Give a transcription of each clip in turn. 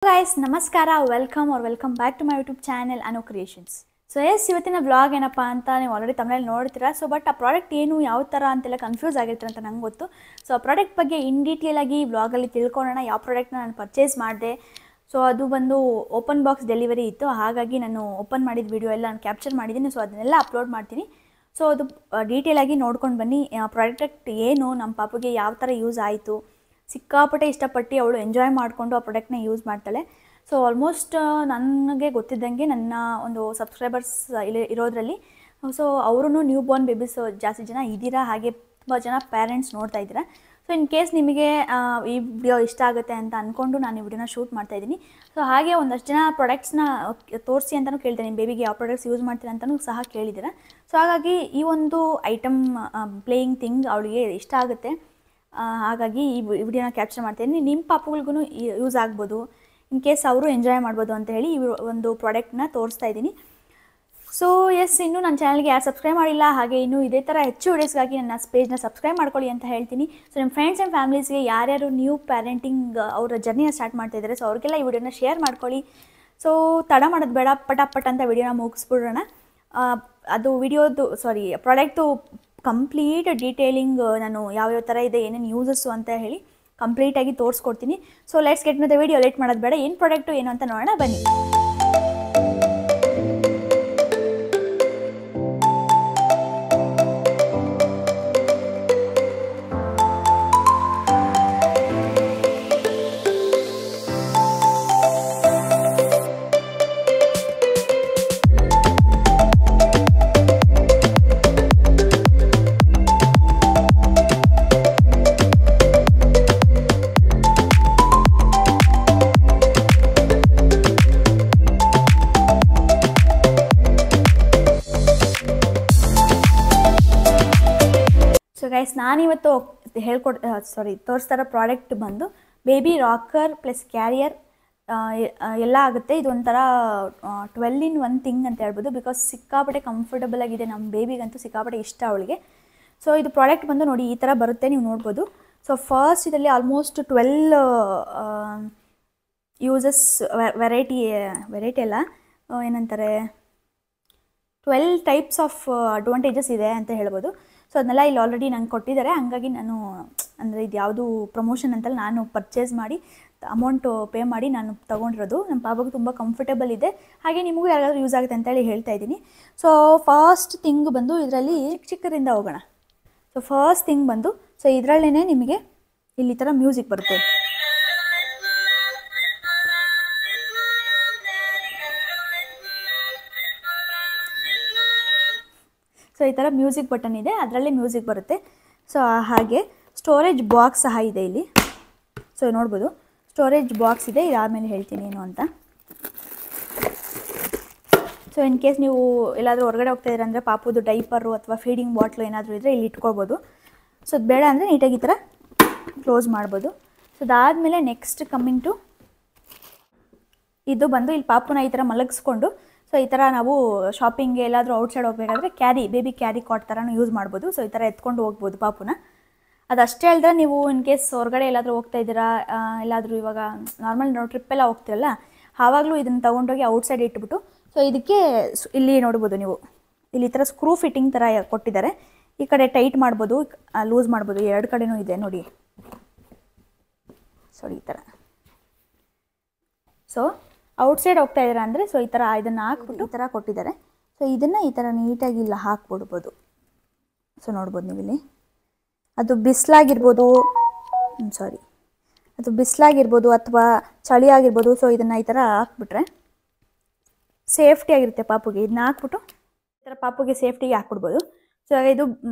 Guys, namaskara, welcome back to my YouTube channel Anu Creations. So yes, ಇವತ್ತಿನ vlog ಏನಪ್ಪ ಅಂತ ನೀವು already ತಮ್ಮಲ್ಲಿ ನೋಡ್ತೀರಾ. ಸೊ ಬಟ್ ಆ ಪ್ರಾಡಕ್ಟ್ ಏನು ಯಾವ ಥರ ಅಂತೆಲ್ಲ ಕನ್ಫ್ಯೂಸ್ ಆಗಿರ್ತೀರ ಅಂತ ನಂಗೆ ಗೊತ್ತು. ಸೊ ಆ ಪ್ರಾಡಕ್ಟ್ ಬಗ್ಗೆ ಇನ್ ಡೀಟೇಲ್ ಆಗಿ ವ್ಲಾಗಲ್ಲಿ ತಿಳ್ಕೊಳ್ಳೋಣ. ಯಾವ ಪ್ರಾಡಕ್ಟ್ನ ನಾನು ಪರ್ಚೇಸ್ ಮಾಡಿದೆ, ಸೊ ಅದು ಬಂದು ಓಪನ್ ಬಾಕ್ಸ್ ಡೆಲಿವರಿ ಇತ್ತು, ಹಾಗಾಗಿ ನಾನು ಓಪನ್ ಮಾಡಿದ ವಿಡಿಯೋ ಎಲ್ಲ ನಾನು ಕ್ಯಾಪ್ಚರ್ ಮಾಡಿದ್ದೀನಿ. ಸೊ ಅದನ್ನೆಲ್ಲ ಅಪ್ಲೋಡ್ ಮಾಡ್ತೀನಿ. ಸೊ ಅದು ಡೀಟೇಲಾಗಿ ನೋಡ್ಕೊಂಡು ಬನ್ನಿ. ಪ್ರಾಡಕ್ಟ್ ಏನು, ನಮ್ಮ ಪಾಪುಗೆ ಯಾವ ಥರ ಯೂಸ್ ಆಯಿತು, ಸಿಕ್ಕಾಪಟ್ಟೆ ಇಷ್ಟಪಟ್ಟು ಅವಳು ಎಂಜಾಯ್ ಮಾಡಿಕೊಂಡು ಆ ಪ್ರಾಡಕ್ಟ್ನ ಯೂಸ್ ಮಾಡ್ತಾಳೆ. ಸೊ ಆಲ್ಮೋಸ್ಟ್ ನನಗೆ ಗೊತ್ತಿದ್ದಂಗೆ ನನ್ನ ಒಂದು ಸಬ್ಸ್ಕ್ರೈಬರ್ಸ್ ಇರೋದ್ರಲ್ಲಿ ಸೊ ಅವರು ನ್ಯೂ ಬೋರ್ನ್ ಬೇಬೀಸ್ ಜಾಸ್ತಿ ಜನ ಇದ್ದೀರಾ, ಹಾಗೆ ತುಂಬ ಜನ ಪೇರೆಂಟ್ಸ್ ನೋಡ್ತಾ ಇದ್ದೀರಾ. ಸೊ ಇನ್ ಕೇಸ್ ನಿಮಗೆ ಈ ವಿಡಿಯೋ ಇಷ್ಟ ಆಗುತ್ತೆ ಅಂತ ಅಂದ್ಕೊಂಡು ನಾನು ಈ ವಿಡಿಯೋನ ಶೂಟ್ ಮಾಡ್ತಾಯಿದ್ದೀನಿ. ಸೊ ಹಾಗೆ ಒಂದಷ್ಟು ಜನ ಪ್ರಾಡಕ್ಟ್ಸ್ನ ತೋರಿಸಿ ಅಂತಲೂ ಕೇಳ್ತೀನಿ, ಬೇಬಿಗೆ ಯಾವ ಪ್ರಾಡಕ್ಟ್ಸ್ ಯೂಸ್ ಮಾಡ್ತೀರಾ ಅಂತಲೂ ಸಹ ಕೇಳಿದ್ದೀರಾ. ಸೊ ಹಾಗಾಗಿ ಈ ಒಂದು ಐಟಮ್ ಪ್ಲೇಯಿಂಗ್ ಥಿಂಗ್ ಅವಳಿಗೆ ಇಷ್ಟ ಆಗುತ್ತೆ, ಹಾಗಾಗಿ ಈ ವಿಡಿಯೋನ ಕ್ಯಾಪ್ಚರ್ ಮಾಡ್ತಾಯಿದ್ದೀನಿ. ನಿಮ್ಮ ಪಾಪುಗಳಿಗೂ ಯೂಸ್ ಆಗ್ಬೋದು, ಇನ್ ಕೇಸ್ ಅವರು ಎಂಜಾಯ್ ಮಾಡ್ಬೋದು ಅಂತ ಹೇಳಿ ಈ ಒಂದು ಪ್ರಾಡಕ್ಟ್ನ ತೋರಿಸ್ತಾ ಇದ್ದೀನಿ. ಸೊ ಎಸ್, ಇನ್ನೂ ನನ್ನ ಚಾನಲ್ಗೆ ಯಾರು ಸಬ್ಸ್ಕ್ರೈಬ್ ಮಾಡಿಲ್ಲ, ಹಾಗೆ ಇನ್ನೂ ಇದೇ ಥರ ಹೆಚ್ಚು ವಿಡಿಯೋಸ್ಗಾಗಿ ನನ್ನ ಪೇಜ್ನ ಸಬ್ಸ್ಕ್ರೈಬ್ ಮಾಡ್ಕೊಳ್ಳಿ ಅಂತ ಹೇಳ್ತೀನಿ. ಸೊ ನಿಮ್ಮ ಫ್ರೆಂಡ್ಸ್ ಆ್ಯಂಡ್ ಫ್ಯಾಮಿಲೀಸ್ಗೆ ಯಾರ್ಯಾರು ನ್ಯೂ ಪ್ಯಾರೆಂಟಿಂಗ್ ಅವರ ಜರ್ನಿನ ಸ್ಟಾರ್ಟ್ ಮಾಡ್ತಾಯಿದ್ದಾರೆ, ಸೊ ಅವ್ರಿಗೆಲ್ಲ ಈ ವಿಡಿಯೋನ ಶೇರ್ ಮಾಡ್ಕೊಳ್ಳಿ. ಸೊ ತಡ ಮಾಡೋದು ಬೇಡ, ಪಟಾಪಟ್ ಅಂತ ವಿಡಿಯೋನ ಮುಗಿಸ್ಬಿಡೋಣ. ಅದು ಪ್ರಾಡಕ್ಟು ಕಂಪ್ಲೀಟ್ ಡೀಟೇಲಿಂಗ್ ನಾನು ಯಾವ್ಯಾವ ಥರ ಇದೆ, ಏನೇನು ಯೂಸಸ್ಸು ಅಂತ ಹೇಳಿ ಕಂಪ್ಲೀಟಾಗಿ ತೋರಿಸ್ಕೊಡ್ತೀನಿ. So let's get with the video. Late ಮಾಡೋದು ಬೇಡ, ಏನು ಪ್ರಾಡಕ್ಟು ಏನು ಅಂತ ನೋಡೋಣ ಬನ್ನಿ. ಗೈಸ್, ನಾನಿವತ್ತು ತೋರಿಸ್ತಾರೋ ಪ್ರಾಡಕ್ಟ್ ಬಂದು ಬೇಬಿ ರಾಕರ್ ಪ್ಲಸ್ ಕ್ಯಾರಿಯರ್ ಎಲ್ಲ ಆಗುತ್ತೆ. ಇದೊಂಥರ 12-in-1 ಥಿಂಗ್ ಅಂತ ಹೇಳ್ಬೋದು, ಬಿಕಾಸ್ ಸಿಕ್ಕಾಪಟ್ಟೆ ಕಂಫರ್ಟಬಲ್ ಆಗಿದೆ. ನಮ್ಮ ಬೇಬಿಗಂತೂ ಸಿಕ್ಕಾಪಟ್ಟೆ ಇಷ್ಟ ಅವಳಿಗೆ. ಸೊ ಇದು ಪ್ರಾಡಕ್ಟ್ ಬಂದು ನೋಡಿ ಈ ಥರ ಬರುತ್ತೆ, ನೀವು ನೋಡ್ಬೋದು. ಸೊ ಫಸ್ಟ್ ಇದರಲ್ಲಿ ಆಲ್ಮೋಸ್ಟ್ 12 ಯೂಸಸ್ ವೆರೈಟಿ ಎಲ್ಲ ಏನಂತಾರೆ 12 ಟೈಪ್ಸ್ ಆಫ್ ಅಡ್ವಾಂಟೇಜಸ್ ಇದೆ ಅಂತ ಹೇಳ್ಬೋದು. ಸೊ ಅದನ್ನೆಲ್ಲ ಇಲ್ಲಿ ಆಲ್ರೆಡಿ ನಂಗೆ ಕೊಟ್ಟಿದ್ದಾರೆ, ಹಂಗಾಗಿ ನಾನು ಅಂದರೆ ಇದು ಯಾವುದು ಪ್ರಮೋಷನ್ ಅಂತಲ್ಲ, ನಾನು ಪರ್ಚೇಸ್ ಮಾಡಿ ಅಮೌಂಟು ಪೇ ಮಾಡಿ ನಾನು ತೊಗೊಂಡಿರೋದು. ನಮ್ಮ ಪಾಪಗೆ ತುಂಬ ಕಂಫರ್ಟಬಲ್ ಇದೆ, ಹಾಗೆ ನಿಮಗೂ ಯಾರಾದರೂ ಯೂಸ್ ಆಗುತ್ತೆ ಅಂತೇಳಿ ಹೇಳ್ತಾ ಇದ್ದೀನಿ. ಸೊ ಫಸ್ಟ್ ಥಿಂಗ್ ಬಂದು ಇದರಲ್ಲಿ ಚಿಕ್ಕದಿಂದ ಹೋಗೋಣ. ಸೊ ಫಸ್ಟ್ ಥಿಂಗ್ ಬಂದು ಸೊ ಇದರಲ್ಲೇ ನಿಮಗೆ ಇಲ್ಲಿ ಥರ ಮ್ಯೂಸಿಕ್ ಬರುತ್ತೆ. ಸೊ ಈ ಥರ ಮ್ಯೂಸಿಕ್ ಬಟನ್ ಇದೆ, ಅದರಲ್ಲೇ ಮ್ಯೂಸಿಕ್ ಬರುತ್ತೆ. ಸೊ ಹಾಗೆ ಸ್ಟೋರೇಜ್ ಬಾಕ್ಸ್ ಸಹ ಇದೆ ಇಲ್ಲಿ. ಸೊ ನೋಡ್ಬೋದು ಸ್ಟೋರೇಜ್ ಬಾಕ್ಸ್ ಇದೆ, ಇದಾದಮೇಲೆ ಹೇಳ್ತೀನಿ ಏನು ಅಂತ. ಸೊ ಇನ್ ಕೇಸ್ ನೀವು ಎಲ್ಲಾದರೂ ಹೊರಗಡೆ ಹೋಗ್ತಾ ಇದ್ದೀರ ಅಂದರೆ ಪಾಪುದು ಡೈಪರು ಅಥವಾ ಫೀಡಿಂಗ್ ಬಾಟ್ಲು ಏನಾದರೂ ಇದ್ದರೆ ಇಲ್ಲಿ ಇಟ್ಕೊಳ್ಬೋದು. ಸೊ ಅದು ಬೇಡ ಅಂದರೆ ನೀಟಾಗಿ ಈ ಥರ ಕ್ಲೋಸ್ ಮಾಡ್ಬೋದು. ಸೊ ಅದಾದಮೇಲೆ ನೆಕ್ಸ್ಟ್ ಕಮ್ಮಿಂಗ್ ಟು ಇದು ಬಂದು ಇಲ್ಲಿ ಪಾಪುನ ಈ ಥರ ಮಲಗಿಸ್ಕೊಂಡು ಸೊ ಈ ಥರ ನಾವು ಶಾಪಿಂಗ್ಗೆ ಎಲ್ಲಾದರೂ ಔಟ್ಸೈಡ್ ಹೋಗಬೇಕಾದ್ರೆ ಬೇಬಿ ಕ್ಯಾರಿ ಕಾಟ್ ಥರನೂ ಯೂಸ್ ಮಾಡ್ಬೋದು. ಸೊ ಈ ಥರ ಎತ್ಕೊಂಡು ಹೋಗ್ಬೋದು ಪಾಪುನ. ಅದಷ್ಟೇ ಅಲ್ಲದೆ ನೀವು ಇನ್ ಕೇಸ್ ಹೊರಗಡೆ ಎಲ್ಲಾದರೂ ಹೋಗ್ತಾ ಇದ್ದೀರಾ, ಎಲ್ಲಾದರೂ ಇವಾಗ ನಾರ್ಮಲ್ ಟ್ರಿಪ್ಪೆಲ್ಲ ಹೋಗ್ತಿರಲ್ಲ, ಆವಾಗಲೂ ಇದನ್ನು ತೊಗೊಂಡೋಗಿ ಔಟ್ಸೈಡ್ ಇಟ್ಬಿಟ್ಟು ಸೊ ಇದಕ್ಕೆ ಇಲ್ಲಿ ನೋಡ್ಬೋದು ನೀವು ಇಲ್ಲಿ ಈ ಥರ ಸ್ಕ್ರೂ ಫಿಟ್ಟಿಂಗ್ ಥರ ಕೊಟ್ಟಿದ್ದಾರೆ. ಈ ಕಡೆ ಟೈಟ್ ಮಾಡ್ಬೋದು, ಲೂಸ್ ಮಾಡ್ಬೋದು, ಎರಡು ಕಡೆನೂ ಇದೆ ನೋಡಿ. ಸೊ ಈ ಥರ ಸೊ ಔಟ್ಸೈಡ್ ಹೋಗ್ತಾ ಇದ್ದೀರಾ ಅಂದರೆ ಸೊ ಈ ಥರ ಇದನ್ನು ಹಾಕ್ಬಿಟ್ಟು ಈ ಥರ ಕೊಟ್ಟಿದ್ದಾರೆ. ಸೊ ಇದನ್ನು ಈ ಥರ ನೀಟಾಗಿ ಇಲ್ಲ ಹಾಕ್ಬಿಡ್ಬೋದು. ಸೊ ನೋಡ್ಬೋದು ನೀವು ಇಲ್ಲಿ ಅದು ಬಿಸಿಲಾಗಿರ್ಬೋದು ಅಥವಾ ಚಳಿ ಆಗಿರ್ಬೋದು. ಸೊ ಇದನ್ನು ಈ ಥರ ಹಾಕ್ಬಿಟ್ರೆ ಸೇಫ್ಟಿ ಆಗಿರುತ್ತೆ ಪಾಪುಗೆ. ಇದನ್ನ ಹಾಕ್ಬಿಟ್ಟು ಈ ಥರ ಪಾಪುಗೆ ಸೇಫ್ಟಿಗೆ ಹಾಕ್ಬಿಡ್ಬೋದು. ಸೊ ಇದು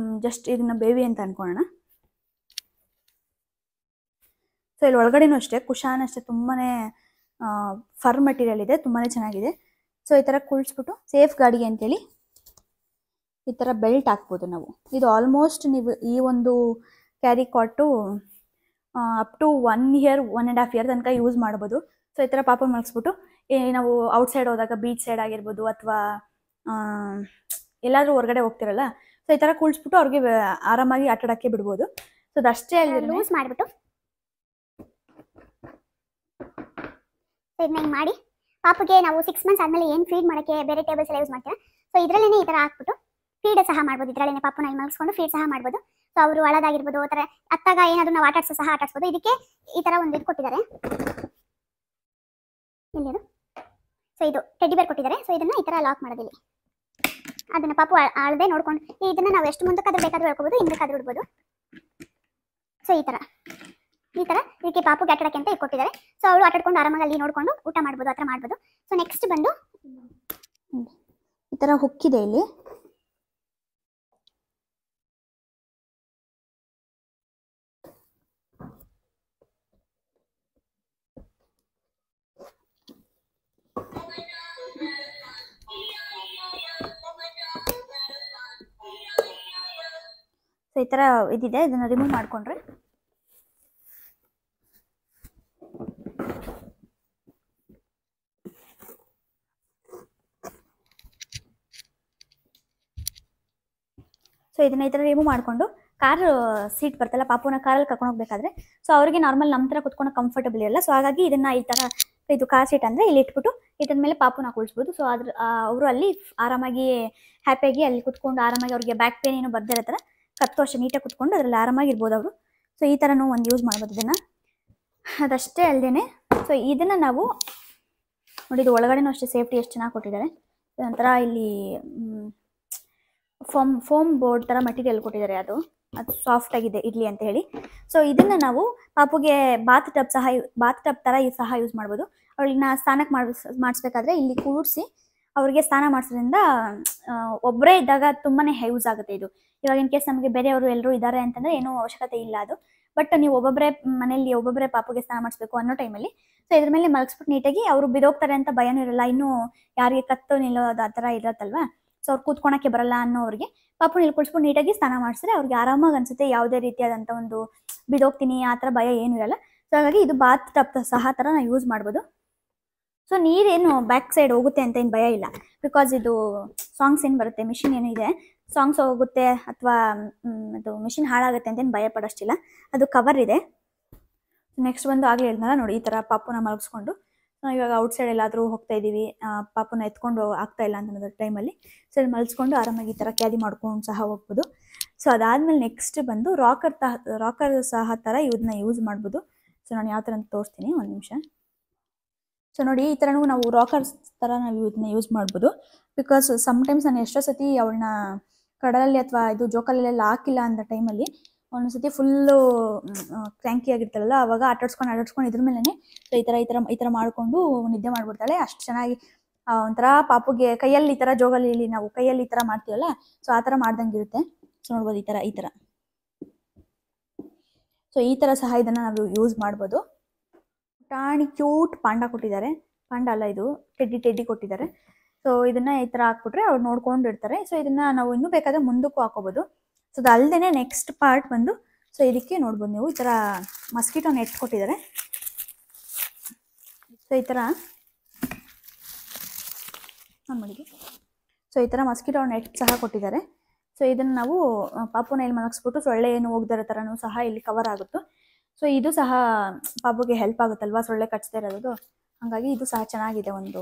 ಜಸ್ಟ್ ಇದನ್ನು ಬೇಬಿ ಅಂತ ಅಂದ್ಕೊಳ್ಳೋಣ. ಸೊ ಇಲ್ಲಿ ಒಳಗಡೆನೂ ಅಷ್ಟೇ ಕುಶಾನ್ ಅಷ್ಟೇ ತುಂಬಾ ಫರ್ ಮೆಟೀರಿಯಲ್ ಇದೆ, ತುಂಬಾ ಚೆನ್ನಾಗಿದೆ. ಸೊ ಈ ಥರ ಕುಳಿಸ್ಬಿಟ್ಟು ಸೇಫ್ ಗಾಡಿಗೆ ಅಂತೇಳಿ ಈ ಥರ ಬೆಲ್ಟ್ ಹಾಕ್ಬೋದು ನಾವು. ಇದು ಆಲ್ಮೋಸ್ಟ್ ನೀವು ಈ ಒಂದು ಕ್ಯಾರಿ ಕಾಟು ಅಪ್ ಟು 1 year 1.5 year ತನಕ ಯೂಸ್ ಮಾಡ್ಬೋದು. ಸೊ ಈ ಥರ ಪಾಪನ ಮಲಗಿಸ್ಬಿಟ್ಟು ನಾವು ಔಟ್ಸೈಡ್ ಹೋದಾಗ ಬೀಚ್ ಸೈಡ್ ಆಗಿರ್ಬೋದು ಅಥವಾ ಎಲ್ಲಾದರೂ ಹೊರಗಡೆ ಹೋಗ್ತಿರಲ್ಲ, ಸೊ ಈ ಥರ ಕುಳಿಸ್ಬಿಟ್ಟು ಅವ್ರಿಗೆ ಆರಾಮಾಗಿ ಆಟಾಡೋಕ್ಕೆ ಬಿಡ್ಬೋದು. ಸೊ ಅದಷ್ಟೇ ಅಲ್ಲದೆ ಲೂಸ್ ಮಾಡಿಬಿಟ್ಟು ಸೊ ಇದನ್ನ ಹಿಂಗೆ ಮಾಡಿ ಪಾಪುಗೆ ನಾವು 6 ಮಂತ್ಸ್ ಆದಮೇಲೆ ಏನು ಫೀಡ್ ಮಾಡೋಕ್ಕೆ ಬೇರೆ ಟೇಬಲ್ಸ್ ಎಲ್ಲ ಯೂಸ್ ಮಾಡ್ತೀರಾ, ಸೊ ಇದರಲ್ಲೇ ಈ ಥರ ಹಾಕ್ಬಿಟ್ಟು ಫೀಡ್ ಸಹ ಮಾಡ್ಬೋದು. ಇದರಲ್ಲೇ ಪಾಪುನ ಇಲ್ಲಿ ಮಲಗಿಸ್ಕೊಂಡು ಫೀಡ್ ಸಹ ಮಾಡ್ಬೋದು. ಸೊ ಅವರು ಅಳದಾಗಿರ್ಬೋದು, ಆ ಥರ ಅತ್ತಾಗ ಏನಾದರೂ ನಾವು ಆಟಾಡ್ಸೋ ಸಹ ಆಟಾಡ್ಸ್ಬೋದು. ಇದಕ್ಕೆ ಈ ಥರ ಒಂದು ಇದು ಕೊಟ್ಟಿದ್ದಾರೆ, ಎಲ್ಲಿದು, ಸೊ ಇದು ಟೆಡ್ಡಿ ಬೇರ್ ಕೊಟ್ಟಿದ್ದಾರೆ. ಸೊ ಇದನ್ನು ಈ ಥರ ಲಾಕ್ ಮಾಡೋದಿಲ್ಲ, ಅದನ್ನು ಪಾಪು ಅಳದೆ ನೋಡ್ಕೊಂಡು ಇದನ್ನು ನಾವು ಎಷ್ಟು ಮುಂದಕ್ಕಾದ್ರೂ ಬೇಕಾದ್ರೂ ಹೇಳ್ಕೊಬೋದು, ಹಿಂದಕ್ಕಾದ್ರೂ ಇಡ್ಬೋದು. ಸೊ ಈ ಥರ ಇದಕ್ಕೆ ಪಾಪುಗೆ ಆಟಾಡಕ್ಕೆ ಅಂತ ಇದು ಕೊಟ್ಟಿದ್ದಾರೆ. ಸೊ ಅವಳು ಆಟಾಡ್ಕೊಂಡು ಆರಾಮಾಗಿ ಅಲ್ಲಿ ನೋಡ್ಕೊಂಡು ಊಟ ಮಾಡ್ಬೋದು, ಆ ಥರ ಮಾಡ್ಬೋದು. ಸೊ ನೆಕ್ಸ್ಟ್ ಬಂದು ಈ ಥರ ಹುಕ್ಕಿದೆ ಇಲ್ಲಿ. ಸೊ ಈ ಥರ ಇದಿದೆ, ಇದನ್ನು ರಿಮೂವ್ ಮಾಡಿಕೊಂಡ್ರೆ ಸೊ ಇದನ್ನ ಈ ಥರ ರಿಮೂವ್ ಮಾಡಿಕೊಂಡು ಕಾರ್ ಸೀಟ್ ಬರ್ತಲ್ಲ, ಪಾಪುನ ಕಾರಲ್ಲಿ ಕರ್ಕೊಂಡು ಹೋಗ್ಬೇಕಾದ್ರೆ ಸೊ ಅವ್ರಿಗೆ ನಾರ್ಮಲ್ ನಮ್ಮ ಥರ ಕುತ್ಕೊಂಡು ಕಂಫರ್ಟಬಲ್ ಇರಲ್ಲ. ಸೊ ಹಾಗಾಗಿ ಇದನ್ನ ಈ ಥರ ಇದು ಕಾರ್ ಸೀಟ್ ಅಂದರೆ ಇಲ್ಲಿ ಇಟ್ಬಿಟ್ಟು ಇದ್ರ ಮೇಲೆ ಪಾಪುನ ಕುಳಿಸ್ಬೋದು. ಸೊ ಅವರು ಅಲ್ಲಿ ಆರಾಮಾಗಿ ಹ್ಯಾಪಿಯಾಗಿ ಅಲ್ಲಿ ಕುತ್ಕೊಂಡು ಆರಾಮಾಗಿ ಅವ್ರಿಗೆ ಬ್ಯಾಕ್ ಪೇನ್ ಏನು ಬರ್ದಿರೋ ಥರ 10 ವರ್ಷ ನೀಟಾಗಿ ಕುತ್ಕೊಂಡು ಅದರಲ್ಲಿ ಆರಾಮಾಗಿ ಇರ್ಬೋದು ಅವರು. ಸೊ ಈ ಥರನೂ ಒಂದು ಯೂಸ್ ಮಾಡ್ಬೋದು ಇದನ್ನು. ಅದಷ್ಟೇ ಅಲ್ಲದೆ ಸೊ ಇದನ್ನು ನಾವು ನೋಡಿ, ಇದು ಒಳಗಡೆನೂ ಅಷ್ಟೇ ಸೇಫ್ಟಿ ಎಷ್ಟು ಚೆನ್ನಾಗಿ ಕೊಟ್ಟಿದ್ದಾರೆ. ಒಂಥರ ಇಲ್ಲಿ ಫೋಮ್ ಬೋರ್ಡ್ ಥರ ಮೆಟೀರಿಯಲ್ ಕೊಟ್ಟಿದ್ದಾರೆ, ಅದು ಸಾಫ್ಟ್ ಆಗಿದೆ ಇಡ್ಲಿ ಅಂತ ಹೇಳಿ. ಸೊ ಇದನ್ನು ನಾವು ಪಾಪುಗೆ ಬಾತ್ ಟಬ್ ಥರ ಸಹ ಯೂಸ್ ಮಾಡ್ಬೋದು. ಅವಳನ್ನ ಸ್ನಾನಕ್ಕೆ ಮಾಡಿಸ್ಬೇಕಾದ್ರೆ ಇಲ್ಲಿ ಕೂರಿಸಿ ಅವ್ರಿಗೆ ಸ್ನಾನ ಮಾಡಿಸೋದ್ರಿಂದ ಒಬ್ಬರೇ ಇದ್ದಾಗ ತುಂಬಾ ಯೂಸ್ ಆಗುತ್ತೆ ಇದು. ಇವಾಗ ಇನ್ ಕೇಸ್ ನಮಗೆ ಬೇರೆಯವರು ಎಲ್ಲರೂ ಇದ್ದಾರೆ ಅಂತಂದರೆ ಏನೂ ಅವಶ್ಯಕತೆ ಇಲ್ಲ ಅದು. ಬಟ್ ನೀವು ಮನೆಯಲ್ಲಿ ಒಬ್ಬೊಬ್ಬರೇ ಪಾಪುಗೆ ಸ್ನಾನ ಮಾಡಿಸ್ಬೇಕು ಅನ್ನೋ ಟೈಮಲ್ಲಿ ಸೊ ಇದ್ರ ಮೇಲೆ ಮಲಗಿಸ್ಬಿಟ್ಟು ನೀಟಾಗಿ ಅವರು ಬಿದೋಗ್ತಾರೆ ಅಂತ ಭಯನೂ ಇರಲ್ಲ. ಇನ್ನೂ ಯಾರಿಗೆ ಕತ್ತು ನಿಲ್ಲೋದು ಆ ಥರ ಇರತ್ತಲ್ವಾ, ಸೊ ಅವ್ರು ಕೂತ್ಕೊಳಕ್ಕೆ ಬರಲ್ಲ ಅನ್ನೋರಿಗೆ ಪಾಪುನ ಇಲ್ಲಿ ಕುಳಿಸ್ಬಿಟ್ಟು ನೀಟಾಗಿ ಸ್ನಾನ ಮಾಡಿಸಿದ್ರೆ ಅವ್ರಿಗೆ ಆರಾಮಾಗಿ ಅನ್ಸುತ್ತೆ. ಯಾವುದೇ ರೀತಿಯಾದಂಥ ಒಂದು ಬಿದೋಗ್ತೀನಿ ಆ ಥರ ಭಯ ಏನೂ ಇರಲ್ಲ. ಸೊ ಹಾಗಾಗಿ ಇದು ಬಾತ್ ಟಬ್ ಸಹ ಥರ ನಾವು ಯೂಸ್ ಮಾಡ್ಬೋದು. ಸೊ ನೀರೇನು ಬ್ಯಾಕ್ ಸೈಡ್ ಹೋಗುತ್ತೆ ಅಂತ ಏನು ಭಯ ಇಲ್ಲ, ಬಿಕಾಸ್ ಇದು ಸಾಂಗ್ಸ್ ಏನು ಬರುತ್ತೆ, ಮಿಷಿನ್ ಏನು ಇದೆ, ಸಾಂಗ್ಸ್ ಹೋಗುತ್ತೆ ಅಥವಾ ಅದು ಮಿಷಿನ್ ಹಾಳಾಗುತ್ತೆ ಅಂತೇನು ಭಯ ಪಡೋಷ್ಟಿಲ್ಲ, ಅದು ಕವರ್ ಇದೆ. ನೆಕ್ಸ್ಟ್ ಬಂದು ಆಗಲೇ ಹೇಳಿದ್ನಲ್ಲ ನೋಡಿ, ಈ ಥರ ಪಾಪುನ ಮಲಗಿಸ್ಕೊಂಡು ನಾವು ಇವಾಗ ಔಟ್ಸೈಡ್ ಎಲ್ಲಾದರೂ ಹೋಗ್ತಾ ಇದ್ದೀವಿ, ಪಾಪುನ ಎತ್ಕೊಂಡು ಆಗ್ತಾ ಇಲ್ಲ ಅಂತ ಟೈಮಲ್ಲಿ ಸೊ ಇಲ್ಲಿ ಮಲಗಿಸ್ಕೊಂಡು ಆರಾಮಾಗಿ ಈ ಥರ ಕ್ಯಾರಿ ಮಾಡ್ಕೊಂಡು ಸಹ ಹೋಗ್ಬೋದು. ಸೊ ಅದಾದಮೇಲೆ ನೆಕ್ಸ್ಟ್ ಬಂದು ರಾಕರ್ ಸಹ ಥರ ಇದನ್ನ ಯೂಸ್ ಮಾಡ್ಬೋದು. ಸೊ ನಾನು ಯಾವ ಥರ ಅಂತ ತೋರಿಸ್ತೀನಿ, ಒಂದು ನಿಮಿಷ. ಸೊ ನೋಡಿ, ಈ ಥರನೂ ನಾವು ರಾಕರ್ಸ್ ಥರ ನಾವು ಇದನ್ನ ಯೂಸ್ ಮಾಡ್ಬೋದು. ಬಿಕಾಸ್ ಸಮ್ಟೈಮ್ಸ್ ನಾನು ಎಷ್ಟೋ ಸತಿ ಅವಳನ್ನ ಕಡಲಲ್ಲಿ ಅಥವಾ ಇದು ಜೋಕಾಲೆಲ್ಲ ಹಾಕಿಲ್ಲ ಅಂತ ಟೈಮಲ್ಲಿ ಒಂದೊಂದು ಸತಿ ಫುಲ್ಲು ಕ್ರ್ಯಾಂಕಿ ಆಗಿರ್ತಾಳಲ್ಲ, ಆವಾಗ ಆಟಾಡ್ಸ್ಕೊಂಡು ಇದ್ರ ಮೇಲೇ ಈ ಥರ ಮಾಡಿಕೊಂಡು ನಿದ್ದೆ ಮಾಡಿಬಿಡ್ತಾಳೆ. ಅಷ್ಟು ಚೆನ್ನಾಗಿ ಒಂಥರ ಪಾಪುಗೆ ಕೈಯಲ್ಲಿ ಈ ಥರ ಜೋಗಾಲಿ ನಾವು ಕೈಯಲ್ಲಿ ಈ ಥರ ಮಾಡ್ತೀವಲ್ಲ, ಸೊ ಆ ಥರ ಮಾಡ್ದಂಗೆ ಇರುತ್ತೆ. ಸೊ ನೋಡ್ಬೋದು ಈ ಥರ ಸೊ ಈ ಥರ ಸಹ ಇದನ್ನು ನಾವು ಯೂಸ್ ಮಾಡ್ಬೋದು. ಟಾಣಿ ಕ್ಯೂಟ್ ಪಾಂಡ ಕೊಟ್ಟಿದ್ದಾರೆ, ಪಾಂಡ ಅಲ್ಲ ಇದು ಟೆಡ್ಡಿ ಕೊಟ್ಟಿದ್ದಾರೆ. ಸೊ ಇದನ್ನ ಈ ಥರ ಹಾಕ್ಬಿಟ್ರೆ ಅವ್ರು ನೋಡ್ಕೊಂಡು ಇರ್ತಾರೆ. ಸೊ ಇದನ್ನ ನಾವು ಇನ್ನೂ ಬೇಕಾದ್ರೆ ಮುಂದಕ್ಕೂ ಹಾಕೋಬೋದು. ಸೊ ಅದು ಅಲ್ಲದೆ ನೆಕ್ಸ್ಟ್ ಪಾರ್ಟ್ ಬಂದು ಸೊ ಇದಕ್ಕೆ ನೋಡ್ಬೋದು ನೀವು, ಈ ಥರ ಮಸ್ಕಿಟೋ ನೆಟ್ ಕೊಟ್ಟಿದ್ದಾರೆ. ಸೊ ಈ ಥರ ಮಾಡಿದ್ವಿ. ಸೊ ಈ ಥರ ಮಸ್ಕಿಟೋ ನೆಟ್ ಸಹ ಕೊಟ್ಟಿದ್ದಾರೆ. ಸೊ ಇದನ್ನು ನಾವು ಪಾಪುನ ಇಲ್ಲಿ ಮಲಗಿಸ್ಬಿಟ್ಟು ಸೊಳ್ಳೆ ಏನು ಹೋಗ್ದಿರೋ ಥರನೂ ಸಹ ಇಲ್ಲಿ ಕವರ್ ಆಗುತ್ತೆ. ಸೊ ಇದು ಸಹ ಪಾಪುಗೆ ಹೆಲ್ಪ್ ಆಗುತ್ತಲ್ವಾ, ಸೊಳ್ಳೆ ಕಚ್ತಾ ಇರೋದು, ಹಾಗಾಗಿ ಇದು ಸಹ ಚೆನ್ನಾಗಿದೆ ಒಂದು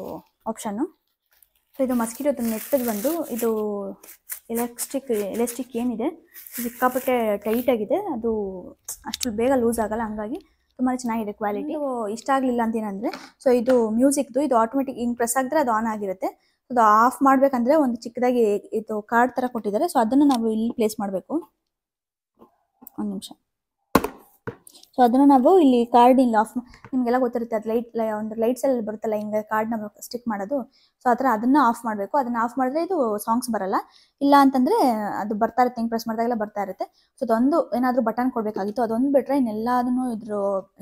ಆಪ್ಷನ್ನು. ಸೊ ಇದು ಮಸ್ಕಿಟೋದು ನೆಟ್ಟದು ಬಂದು ಇದು ಎಲಾಸ್ಟಿಕ್ ಏನಿದೆ ಸಿಕ್ಕಾಪಟ್ಟೆ ಟೈಟಾಗಿದೆ, ಅದು ಅಷ್ಟು ಬೇಗ ಲೂಸ್ ಆಗಲ್ಲ, ಹಂಗಾಗಿ ತುಂಬಾ ಚೆನ್ನಾಗಿದೆ ಕ್ವಾಲಿಟಿ. ಇಷ್ಟ ಆಗಲಿಲ್ಲ ಅಂತೇನಂದರೆ ಸೊ ಇದು ಮ್ಯೂಸಿಕ್ದು, ಇದು ಆಟೋಮೆಟಿಕ್ ಹಿಂಗೆ ಪ್ರೆಸ್ ಆಗಿದ್ರೆ ಅದು ಆನ್ ಆಗಿರುತ್ತೆ. ಅದು ಆಫ್ ಮಾಡಬೇಕಂದ್ರೆ ಒಂದು ಚಿಕ್ಕದಾಗಿ ಇದು ಕಾರ್ಡ್ ಥರ ಕೊಟ್ಟಿದ್ದಾರೆ. ಸೊ ಅದನ್ನು ನಾವು ಇಲ್ಲಿ ಪ್ಲೇಸ್ ಮಾಡಬೇಕು. ಒಂದು ನಿಮಿಷ. ಸೊ ಅದನ್ನು ನಾವು ಇಲ್ಲಿ ಕಾರ್ಡ್ ಇಲ್ಲಿ ಆಫ್, ನಿಮಗೆಲ್ಲ ಗೊತ್ತಿರುತ್ತೆ ಅದು ಒಂದು ಲೈಟ್ಸಲ್ಲಿ ಬರುತ್ತಲ್ಲ ಹಿಂಗೆ ಕಾರ್ಡ್ನ ಸ್ಟಿಕ್ ಮಾಡೋದು. ಸೊ ಆ ಥರ ಅದನ್ನು ಆಫ್ ಮಾಡಬೇಕು. ಅದನ್ನು ಆಫ್ ಮಾಡಿದ್ರೆ ಇದು ಸಾಂಗ್ಸ್ ಬರಲ್ಲ, ಇಲ್ಲ ಅಂತಂದರೆ ಅದು ಬರ್ತಾ ಇರುತ್ತೆ, ಹಿಂಗೆ ಪ್ರೆಸ್ ಮಾಡಿದಾಗೆಲ್ಲ ಬರ್ತಾ ಇರುತ್ತೆ. ಸೊ ಅದೊಂದು ಏನಾದರೂ ಬಟನ್ ಕೊಡಬೇಕಾಗಿತ್ತು, ಅದೊಂದು ಬಿಟ್ಟರೆ ಇನ್ನೆಲ್ಲದನ್ನು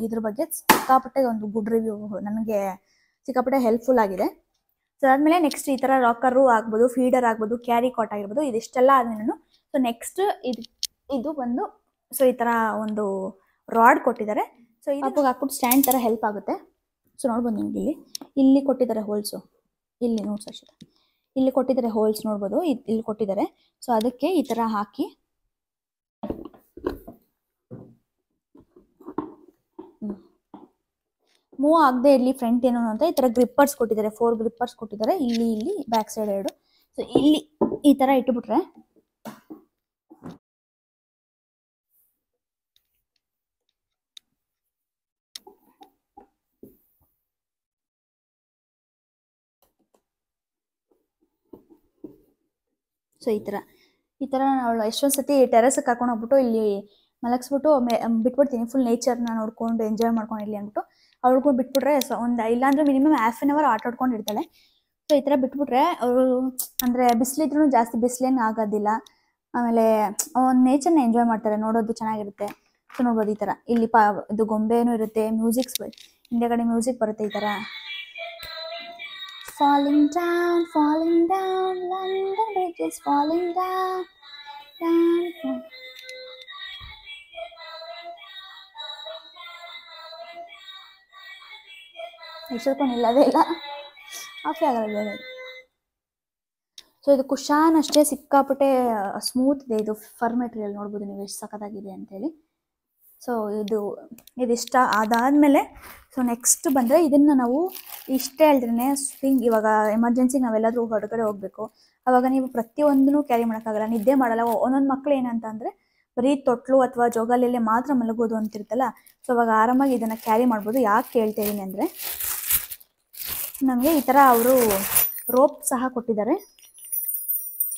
ಇದ್ರ ಬಗ್ಗೆ ಸಿಕ್ಕಾಪಟ್ಟೆ ಒಂದು ಗುಡ್ ರಿವ್ಯೂ ನನಗೆ ಸಿಕ್ಕಾಪಟ್ಟೆ ಹೆಲ್ಪ್ಫುಲ್ ಆಗಿದೆ. ಸೊ ಆದಮೇಲೆ ನೆಕ್ಸ್ಟ್ ಈ ಥರ ರಾಕರು ಆಗ್ಬೋದು, ಫೀಡರ್ ಆಗ್ಬೋದು, ಕ್ಯಾರಿ ಕಾಟ್ ಆಗಿರ್ಬೋದು, ಇದಿಷ್ಟೆಲ್ಲ ಆದಮೇಲೆ ಸೊ ನೆಕ್ಸ್ಟ್ ಇದು ಬಂದು ಸೊ ಈ ಥರ ಒಂದು ರಾಡ್ ಕೊಟ್ಟಿದ್ದಾರೆ. ಸೊ ಇದಕ್ಕೆ ಹಾಕ್ಬಿಟ್ಟು ಸ್ಟ್ಯಾಂಡ್ ಥರ ಹೆಲ್ಪ್ ಆಗುತ್ತೆ. ಸೊ ನೋಡ್ಬೋದು ನಿಮ್ಗೆ ಇಲ್ಲಿ ಕೊಟ್ಟಿದ್ದಾರೆ ಹೋಲ್ಸು, ಇಲ್ಲಿ ನೋಟ್ಸ್ ಅಷ್ಟೇ, ಇಲ್ಲಿ ಕೊಟ್ಟಿದ್ದಾರೆ ಹೋಲ್ಸ್ ನೋಡ್ಬೋದು, ಇಲ್ಲಿ ಕೊಟ್ಟಿದ್ದಾರೆ. ಸೊ ಅದಕ್ಕೆ ಈ ಥರ ಹಾಕಿ ಮೂವ್ ಆಗದೆ ಇರಲಿ ಫ್ರಂಟ್ ಏನೋ ಅಂತ ಈ ಥರ ಗ್ರಿಪ್ಪರ್ಸ್ ಕೊಟ್ಟಿದ್ದಾರೆ, 4 ಗ್ರಿಪ್ಪರ್ಸ್ ಕೊಟ್ಟಿದ್ದಾರೆ, ಇಲ್ಲಿ ಬ್ಯಾಕ್ ಸೈಡ್ 2. ಸೊ ಇಲ್ಲಿ ಈ ಥರ ಇಟ್ಬಿಟ್ರೆ ಸೊ ಈ ಥರ ಅವಳು ಎಷ್ಟೊಂದು ಸತಿ ಟೆರೆಸ್ಗೆ ಕರ್ಕೊಂಡು ಹೋಗ್ಬಿಟ್ಟು ಇಲ್ಲಿ ಮಲಗಿಸ್ಬಿಟ್ಟು ಬಿಟ್ಬಿಡ್ತೀನಿ, ಫುಲ್ ನೇಚರ್ನ ನೋಡ್ಕೊಂಡು ಎಂಜಾಯ್ ಮಾಡ್ಕೊಂಡಿರಲಿ ಅಂದ್ಬಿಟ್ಟು. ಅವ್ಳಿಗೂ ಬಿಟ್ಬಿಟ್ರೆ ಒಂದು ಇಲ್ಲಾಂದ್ರೆ ಮಿನಿಮಮ್ ½ an hour ಆಟ ಆಡ್ಕೊಂಡು ಇರ್ತಾಳೆ. ಸೊ ಈ ಥರ ಬಿಟ್ಬಿಟ್ರೆ ಅವರು ಅಂದರೆ ಬಿಸಿಲಿದ್ರೂ ಜಾಸ್ತಿ ಬಿಸಿಲೇನು ಆಗೋದಿಲ್ಲ, ಆಮೇಲೆ ಒಂದು ನೇಚರ್ನ ಎಂಜಾಯ್ ಮಾಡ್ತಾರೆ, ನೋಡೋದು ಚೆನ್ನಾಗಿರುತ್ತೆ. ಸೊ ನೋಡ್ಬೋದು ಈ ಥರ ಇಲ್ಲಿ ಇದು ಗೊಂಬೆನೂ ಇರುತ್ತೆ, ಮ್ಯೂಸಿಕ್ಸ್ ಹಿಂದೆಗಡೆ ಮ್ಯೂಸಿಕ್ ಬರುತ್ತೆ ಈ ಥರ. Falling down, London Bridge is falling down, down. ಇಷ್ಟೊಂದಿಲ್ಲದೇ ಇಲ್ಲ, ಆಫೇ ಆಗಲ್ಲ. ಸೊ ಇದು ಕುಶಾನ್ ಅಷ್ಟೇ ಸಿಕ್ಕಾಪಟ್ಟೆ ಸ್ಮೂತ್ ಇದೆ, ಇದು ಫರ್ ಮೆಟೀರಿಯಲ್ ನೋಡ್ಬೋದು ನೀವು ಎಷ್ಟು ಸಖತ್ತಾಗಿದೆ ಅಂತೇಳಿ. ಸೊ ಇದಿಷ್ಟ ಅದಾದಮೇಲೆ ಸೊ ನೆಕ್ಸ್ಟ್ ಬಂದರೆ ಇದನ್ನು ನಾವು ಇಷ್ಟೇ ಹೇಳಿದ್ರೇ ಸ್ವಿಂಗ್. ಇವಾಗ ಎಮರ್ಜೆನ್ಸಿಗೆ ನಾವೆಲ್ಲಾದರೂ ಹೊರಗಡೆ ಹೋಗಬೇಕು, ಆವಾಗ ನೀವು ಪ್ರತಿಯೊಂದೂ ಕ್ಯಾರಿ ಮಾಡೋಕ್ಕಾಗಲ್ಲ, ನಿದ್ದೆ ಮಾಡಲ್ಲ. ಒಂದೊಂದು ಮಕ್ಕಳು ಏನಂತ ಅಂದರೆ ಬರೀ ತೊಟ್ಲು ಅಥವಾ ಜೋಗಾಲಿಯಲ್ಲೇ ಮಾತ್ರ ಮಲಗೋದು ಅಂತಿರ್ತಲ್ಲ. ಸೊ ಅವಾಗ ಆರಾಮಾಗಿ ಇದನ್ನು ಕ್ಯಾರಿ ಮಾಡ್ಬೋದು. ಯಾಕೆ ಕೇಳ್ತಾ ಇದ್ದೀನಿ ಅಂದರೆ ನಮಗೆ ಈ ಥರ ಅವರು ರೋಪ್ ಸಹ ಕೊಟ್ಟಿದ್ದಾರೆ.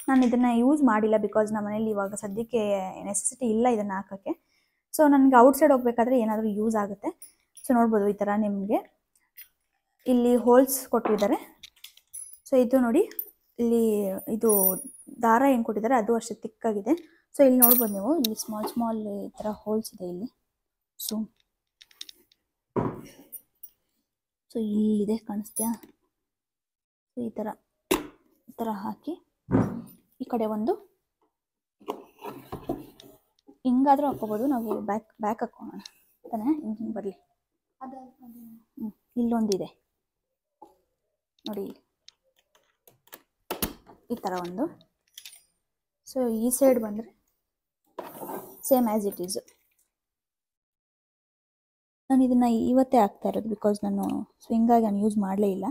ನಾನು ಇದನ್ನು ಯೂಸ್ ಮಾಡಿಲ್ಲ, ಬಿಕಾಸ್ ನಮ್ಮ ಮನೇಲಿ ಇವಾಗ ಸದ್ಯಕ್ಕೆ ನೆಸೆಸಿಟಿ ಇಲ್ಲ ಇದನ್ನು ಹಾಕೋಕ್ಕೆ. ಸೊ ನನಗೆ ಔಟ್ಸೈಡ್ ಹೋಗ್ಬೇಕಾದ್ರೆ ಏನಾದರೂ ಯೂಸ್ ಆಗುತ್ತೆ. ಸೊ ನೋಡ್ಬೋದು ಈ ಥರ ನಿಮಗೆ ಇಲ್ಲಿ ಹೋಲ್ಸ್ ಕೊಟ್ಟಿದ್ದಾರೆ. ಸೊ ಇದು ನೋಡಿ, ಇಲ್ಲಿ ಇದು ದಾರ ಏನು ಕೊಟ್ಟಿದ್ದಾರೆ ಅದು ಅಷ್ಟೇ ತಿಕ್ಕಾಗಿದೆ. ಸೊ ಇಲ್ಲಿ ನೋಡ್ಬೋದು ನೀವು, ಇಲ್ಲಿ ಸ್ಮಾಲ್ ಈ ಥರ ಹೋಲ್ಸ್ ಇದೆ ಇಲ್ಲಿ. ಸೊ ಇಲ್ಲಿದೆ, ಕಾಣಿಸ್ತೀಯಾ? ಸೊ ಈ ಥರ ಹಾಕಿ ಈ ಕಡೆ ಒಂದು ಹಿಂಗಾದರೂ ಹಾಕ್ಕೋಬೋದು, ನಾವು ಬ್ಯಾಕ್ ಹಾಕೋಣ ತಾನೇ, ಹಿಂಗೆ ಬರಲಿ. ಇಲ್ಲೊಂದಿದೆ ನೋಡಿ, ಈ ಥರ ಒಂದು. ಸೊ ಈ ಸೈಡ್ ಬಂದರೆ ಸೇಮ್ ಆ್ಯಸ್ ಇಟ್ ಈಸ್. ನಾನು ಇದನ್ನು ಇವತ್ತೇ ಹಾಕ್ತಾ ಇರೋದು, ಬಿಕಾಸ್ ನಾನು ಸ್ವಿಂಗಾಗಿ ನಾನು ಯೂಸ್ ಮಾಡಲೇ ಇಲ್ಲ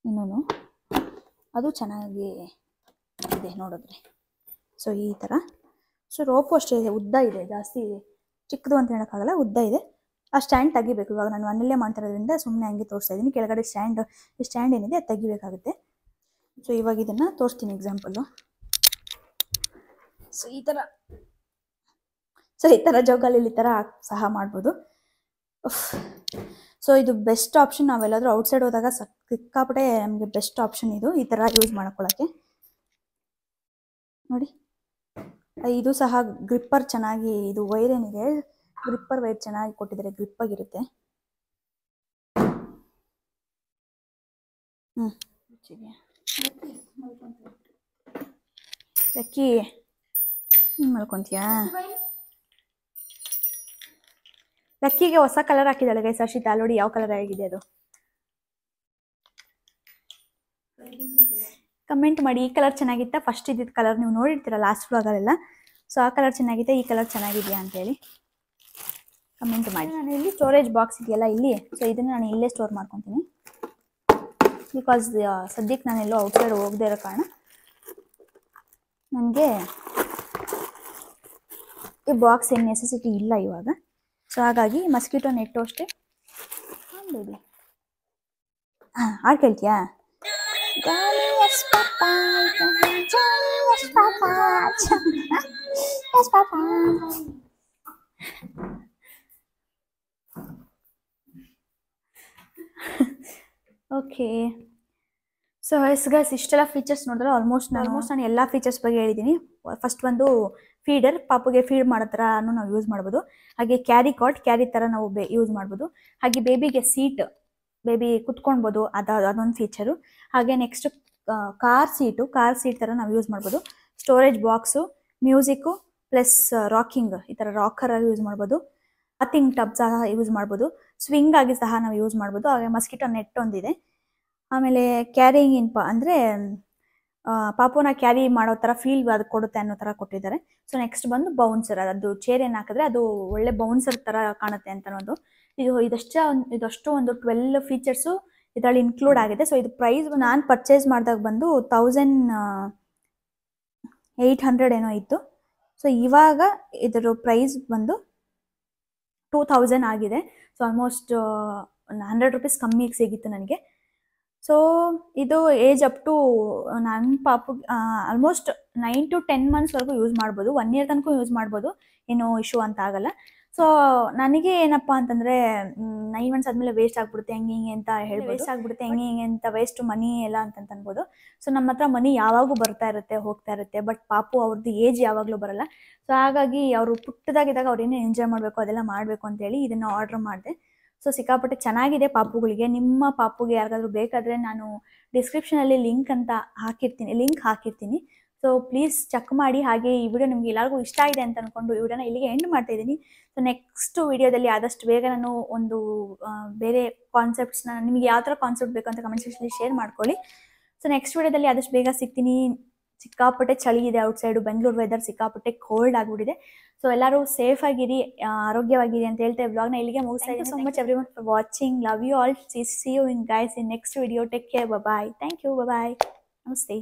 ಇನ್ನೂ. ಅದು ಚೆನ್ನಾಗಿ ಇದೆ ನೋಡಿದ್ರೆ. ಸೊ ಈ ಥರ. ಸೊ ರೋಪು ಅಷ್ಟೇ ಇದೆ, ಉದ್ದ ಇದೆ, ಜಾಸ್ತಿ ಚಿಕ್ಕದು ಅಂತ ಹೇಳೋಕ್ಕಾಗಲ್ಲ, ಉದ್ದ ಇದೆ. ಆ ಸ್ಟ್ಯಾಂಡ್ ತೆಗಿಬೇಕು. ಇವಾಗ ನಾನು ಮನೆಯಲ್ಲೇ ಮಾಡ್ತಾ ಇರೋದ್ರಿಂದ ಸುಮ್ಮನೆ ಹಂಗೆ ತೋರಿಸ್ತಾ ಇದ್ದೀನಿ. ಕೆಳಗಡೆ ಈ ಸ್ಟ್ಯಾಂಡ್ ಏನಿದೆ ಅದು ತೆಗಿಬೇಕಾಗುತ್ತೆ. ಸೊ ಇವಾಗ ಇದನ್ನು ತೋರಿಸ್ತೀನಿ ಎಕ್ಸಾಂಪಲ್ಲು. ಸೊ ಈ ಥರ ಜೋಗಾಲಿ ಈ ಥರ ಸಹ ಮಾಡ್ಬೋದು. ಸೊ ಇದು ಬೆಸ್ಟ್ ಆಪ್ಷನ್. ನಾವೆಲ್ಲಾದರೂ ಔಟ್ಸೈಡ್ ಹೋದಾಗ ಸಿಕ್ಕಾಪಟ್ಟೆ ನಮಗೆ ಬೆಸ್ಟ್ ಆಪ್ಷನ್ ಇದು, ಈ ಥರ ಯೂಸ್ ಮಾಡ್ಕೊಳ್ಳೋಕ್ಕೆ. ನೋಡಿ, ಇದು ಸಹ ಗ್ರಿಪ್ಪರ್ ಚೆನ್ನಾಗಿ, ಇದು ವೈರ್ ಏನಿದೆ ಗ್ರಿಪ್ಪರ್ ವೈರ್ ಚೆನ್ನಾಗಿ ಕೊಟ್ಟಿದ್ದಾರೆ, ಗ್ರಿಪ್ಪಾಗಿರುತ್ತೆ. ಲಕ್ಕಿ ಹಿಂಗೆ ಮಲ್ಕೊತೀಯಾ? ಲಕ್ಕಿಗೆ ಹೊಸ ಕಲರ್ ಹಾಕಿದ್ದಾಳೆ ಗೈಸ್ ಹರ್ಷಿತಾ. ನೋಡಿ ಯಾವ ಕಲರ್ ಆಗಿದೆ ಅದು, ಕಮೆಂಟ್ ಮಾಡಿ. ಈ ಕಲರ್ ಚೆನ್ನಾಗಿತ್ತಾ? ಫಸ್ಟ್ ಇದ್ದಿದ್ದು ಕಲರ್ ನೀವು ನೋಡಿರ್ತೀರ ಲಾಸ್ಟ್ ವ್ಲಾಗಲ್ಲೆಲ್ಲ. ಸೊ ಆ ಕಲರ್ ಚೆನ್ನಾಗಿದೆ, ಈ ಕಲರ್ ಚೆನ್ನಾಗಿದೆಯಾ ಅಂತೇಳಿ ಕಮೆಂಟ್ ಮಾಡಿ. ನಾನು ಇಲ್ಲಿ ಸ್ಟೋರೇಜ್ ಬಾಕ್ಸ್ ಇದೆಯಲ್ಲ ಇಲ್ಲಿ, ಸೊ ಇದನ್ನು ನಾನು ಇಲ್ಲೇ ಸ್ಟೋರ್ ಮಾಡ್ಕೊತೀನಿ. ಬಿಕಾಸ್ ಸದ್ಯಕ್ಕೆ ನಾನೆಲ್ಲೋ ಔಟ್ಸೈಡ್ ಹೋಗದೆ ಇರೋ ಕಾರಣ ನನಗೆ ಈ ಬಾಕ್ಸ್ ಏನು ನೆಸೆಸಿಟಿ ಇಲ್ಲ ಇವಾಗ. ಸೊ ಹಾಗಾಗಿ ಮಸ್ಕಿಟೋ ನೆಟ್ಟು ಅಷ್ಟೇ. ಬೇಬಿ ಹಾಡು ಕೇಳ್ತೀಯಾ? ಓಕೆ. ಸೊ ಗೈಸ್ ಇಷ್ಟೆಲ್ಲ ಫೀಚರ್ಸ್ ನೋಡಿದ್ರೆ ಆಲ್ಮೋಸ್ಟ್ ನಾನು ಎಲ್ಲ ಫೀಚರ್ಸ್ ಬಗ್ಗೆ ಹೇಳಿದ್ದೀನಿ. ಫಸ್ಟ್ ಒಂದು ಫೀಡರ್, ಪಾಪುಗೆ ಫೀಡ್ ಮಾಡೋ ಥರ ನಾವು ಯೂಸ್ ಮಾಡ್ಬೋದು. ಹಾಗೆ ಕ್ಯಾರಿ ಥರ ನಾವು ಯೂಸ್ ಮಾಡ್ಬೋದು. ಹಾಗೆ ಬೇಬಿಗೆ ಸೀಟ್, ಬೇಬಿ ಕುತ್ಕೊಳ್ಬೋದು, ಅದೊಂದು ಫೀಚರು. ಹಾಗೆ ನೆಕ್ಸ್ಟ್ ಕಾರ್ ಸೀಟ್ ಥರ ನಾವು ಯೂಸ್ ಮಾಡ್ಬೋದು. Storage box, music plus rocking, ಈ ಥರ ರಾಕರಾಗಿ ಯೂಸ್ ಮಾಡ್ಬೋದು. ಬಾತಿಂಗ್ ಟಬ್ ಸಹ ಯೂಸ್ ಮಾಡ್ಬೋದು. ಸ್ವಿಂಗ್ ಆಗಿ ಸಹ ನಾವು ಯೂಸ್ ಮಾಡ್ಬೋದು. ಹಾಗೆ ಮಸ್ಕಿಟೋ ನೆಟ್ ಒಂದಿದೆ. ಆಮೇಲೆ ಕ್ಯಾರಿಯಿಂಗ್ ಅಂದರೆ ಪಾಪುನ ಕ್ಯಾರಿ ಮಾಡೋ ಥರ ಫೀಲ್ ಅದು ಕೊಡುತ್ತೆ ಅನ್ನೋ ಥರ ಕೊಟ್ಟಿದ್ದಾರೆ. ಸೊ ನೆಕ್ಸ್ಟ್ ಬಂದು ಬೌನ್ಸರ್, ಅದು ಚೇರ್ ಏನು ಹಾಕಿದ್ರೆ ಅದು ಒಳ್ಳೆ ಬೌನ್ಸರ್ ಥರ ಕಾಣುತ್ತೆ ಅಂತ ಅನ್ನೋದು. ಇದಷ್ಟು ಒಂದು 12 ಫೀಚರ್ಸು ಇದರಲ್ಲಿ ಇನ್ಕ್ಲೂಡ್ ಆಗಿದೆ. ಸೊ ಇದು ಪ್ರೈಸ್ ನಾನು ಪರ್ಚೇಸ್ ಮಾಡಿದಾಗ ಬಂದು 1800 ಏನೋ ಇತ್ತು. ಸೊ ಇವಾಗ ಇದರ ಪ್ರೈಸ್ ಬಂದು 2000 ಆಗಿದೆ. ಸೊ ಆಲ್ಮೋಸ್ಟ್ 100 ರೂಪೀಸ್ ಕಮ್ಮಿಗೆ ಸಿಗಿತ್ತು ನನಗೆ. ಸೊ ಇದು ಏಜ್ ಅಪ್ ಟು ನನ್ನ ಪಾಪು ಆಲ್ಮೋಸ್ಟ್ 9 to 10 ಮಂತ್ಸ್ವರೆಗೂ ಯೂಸ್ ಮಾಡ್ಬೋದು, 1 year ತನಕ ಯೂಸ್ ಮಾಡ್ಬೋದು, ಏನೋ ಇಶ್ಯೂ ಅಂತ ಆಗಲ್ಲ. ಸೊ ನನಗೆ ಏನಪ್ಪ ಅಂತಂದರೆ 9 months ಆದಮೇಲೆ ವೇಸ್ಟ್ ಆಗಿಬಿಡುತ್ತೆ ಹೆಂಗೆ ಅಂತ ಹೇಳಿ ವೇಸ್ಟ್ ಆಗಿಬಿಡುತ್ತೆ ಹೆಂಗೆ ಅಂತ ವೇಸ್ಟ್ ಮನಿ ಎಲ್ಲ ಅಂತ ಅನ್ಬೋದು. ಸೊ ನಮ್ಮ ಹತ್ರ ಮನಿ ಯಾವಾಗೂ ಬರ್ತಾ ಇರುತ್ತೆ ಹೋಗ್ತಾ ಇರುತ್ತೆ, ಬಟ್ ಪಾಪು ಅವ್ರದ್ದು ಏಜ್ ಯಾವಾಗಲೂ ಬರಲ್ಲ. ಸೊ ಹಾಗಾಗಿ ಅವರು ಪುಟ್ಟದಾಗಿದ್ದಾಗ ಅವ್ರೇನೇ ಎಂಜಾಯ್ ಮಾಡಬೇಕು ಅದೆಲ್ಲ ಮಾಡಬೇಕು ಅಂತೇಳಿ ಇದನ್ನು ಆರ್ಡ್ರ್ ಮಾಡಿದೆ. ಸೊ ಸಿಕ್ಕಾಪಟ್ಟೆ ಚೆನ್ನಾಗಿದೆ ಪಾಪುಗಳಿಗೆ. ನಿಮ್ಮ ಪಾಪುಗೆ ಯಾರಿಗಾದ್ರೂ ಬೇಕಾದರೆ ನಾನು ಡಿಸ್ಕ್ರಿಪ್ಷನಲ್ಲಿ ಲಿಂಕ್ ಹಾಕಿರ್ತೀನಿ. ಸೊ ಪ್ಲೀಸ್ ಚೆಕ್ ಮಾಡಿ. ಹಾಗೆ ಈ ವಿಡಿಯೋ ನಿಮಗೆ ಎಲ್ಲರಿಗೂ ಇಷ್ಟ ಆಗಿದೆ ಅಂತ ಅಂದ್ಕೊಂಡು ಈ ವಿಡಿಯೋನ ಇಲ್ಲಿಗೆ ಎಂಡ್ ಮಾಡ್ತಾ ಇದ್ದೀನಿ. ಸೊ ನೆಕ್ಸ್ಟ್ ವಿಡಿಯೋದಲ್ಲಿ ಆದಷ್ಟು ಬೇಗ ನಾನು ಒಂದು ಬೇರೆ ಕಾನ್ಸೆಪ್ಟ್ಸ್ನ ನಿಮಗೆ ಯಾವ ಥರ ಕಾನ್ಸೆಪ್ಟ್ ಬೇಕು ಅಂತ ಕಮೆಂಟ್ ಸೆಕ್ಷನಲ್ಲಿ ಶೇರ್ ಮಾಡ್ಕೊಳ್ಳಿ. ಸೊ ನೆಕ್ಸ್ಟ್ ವಿಡಿಯೋದಲ್ಲಿ ಆದಷ್ಟು ಬೇಗ ಸಿಗ್ತೀನಿ. ಸಿಕ್ಕಾಪಟ್ಟೆ ಚಳಿ ಇದೆ ಔಟ್ಸೈಡು, ಬೆಂಗಳೂರು ವೆದರ್ ಸಿಕ್ಕಾಪಟ್ಟೆ ಕೋಲ್ಡ್ ಆಗಿಬಿಟ್ಟಿದೆ. ಸೊ ಎಲ್ಲರೂ ಸೇಫ್ ಆಗಿರಿ, ಆರೋಗ್ಯವಾಗಿರಿ ಅಂತ ಹೇಳ್ತಾ ವ್ಲಾಗ್ನ ಇಲ್ಲಿಗೆ ಮುಗಿಸ್ತಾ ಇದ್ದೀನಿ. So much everyone for watching. Love you all. See you in guys in next video. Take care. Bye. Thank you. Bye. ನಮಸ್ತೆ.